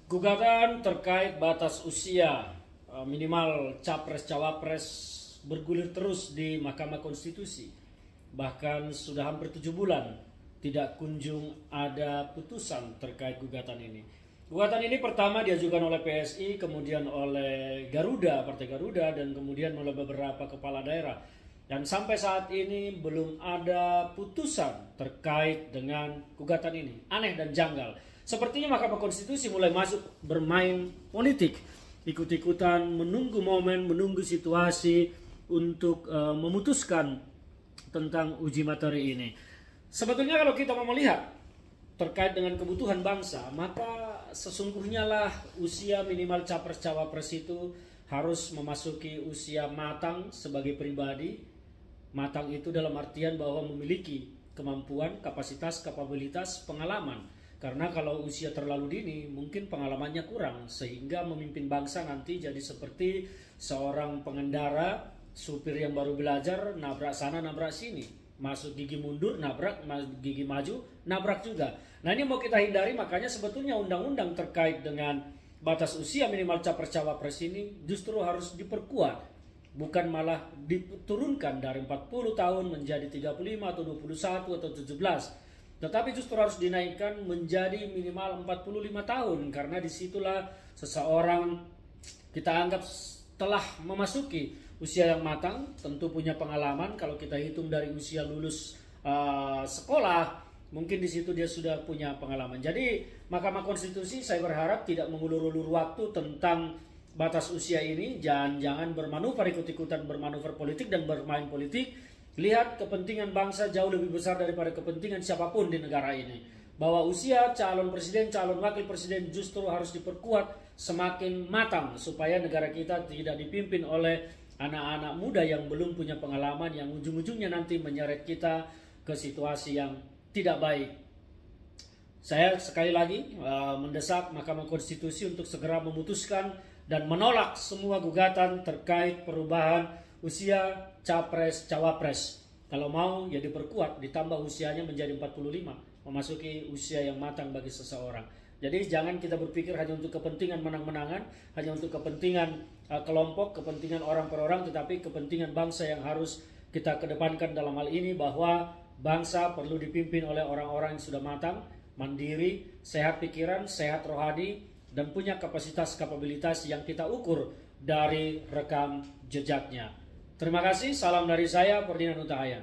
Gugatan terkait batas usia minimal capres-cawapres bergulir terus di Mahkamah Konstitusi. Bahkan sudah hampir 7 bulan tidak kunjung ada putusan terkait gugatan ini. Gugatan ini pertama diajukan oleh PSI, kemudian oleh Garuda, Partai Garuda, dan kemudian oleh beberapa kepala daerah. Dan sampai saat ini belum ada putusan terkait dengan gugatan ini. Aneh dan janggal. Sepertinya Mahkamah Konstitusi mulai masuk bermain politik. Ikut-ikutan menunggu momen, menunggu situasi untuk memutuskan tentang uji materi ini. Sebetulnya kalau kita mau melihat terkait dengan kebutuhan bangsa, maka sesungguhnya lah usia minimal capres-cawapres itu harus memasuki usia matang sebagai pribadi. Matang itu dalam artian bahwa memiliki kemampuan, kapasitas, kapabilitas, pengalaman. Karena kalau usia terlalu dini mungkin pengalamannya kurang, sehingga memimpin bangsa nanti jadi seperti seorang pengendara, supir yang baru belajar, nabrak sana nabrak sini, masuk gigi mundur, nabrak, gigi maju, nabrak juga. Nah ini mau kita hindari, makanya sebetulnya undang-undang terkait dengan batas usia minimal capres-cawapres ini justru harus diperkuat, bukan malah diturunkan dari 40 tahun menjadi 35 atau 21 atau 17. Tetapi justru harus dinaikkan menjadi minimal 45 tahun, karena disitulah seseorang kita anggap telah memasuki usia yang matang, tentu punya pengalaman. Kalau kita hitung dari usia lulus sekolah, mungkin di situ dia sudah punya pengalaman. Jadi Mahkamah Konstitusi saya berharap tidak mengulur-ulur waktu tentang batas usia ini. Jangan bermanuver, ikut-ikutan bermanuver politik dan bermain politik. Lihat kepentingan bangsa jauh lebih besar daripada kepentingan siapapun di negara ini. Bahwa usia calon presiden, calon wakil presiden justru harus diperkuat semakin matang, supaya negara kita tidak dipimpin oleh anak-anak muda yang belum punya pengalaman, yang ujung-ujungnya nanti menyeret kita ke situasi yang tidak baik. Saya sekali lagi mendesak Mahkamah Konstitusi untuk segera memutuskan dan menolak semua gugatan terkait perubahan usia capres-cawapres. Kalau mau ya diperkuat, ditambah usianya menjadi 45, memasuki usia yang matang bagi seseorang. Jadi jangan kita berpikir hanya untuk kepentingan menang-menangan, hanya untuk kepentingan kelompok, kepentingan orang per orang, tetapi kepentingan bangsa yang harus kita kedepankan dalam hal ini, bahwa bangsa perlu dipimpin oleh orang-orang yang sudah matang, mandiri, sehat pikiran, sehat rohani, dan punya kapasitas kapabilitas yang kita ukur dari rekam jejaknya. Terima kasih, salam dari saya, Ferdinand Huta Hayan.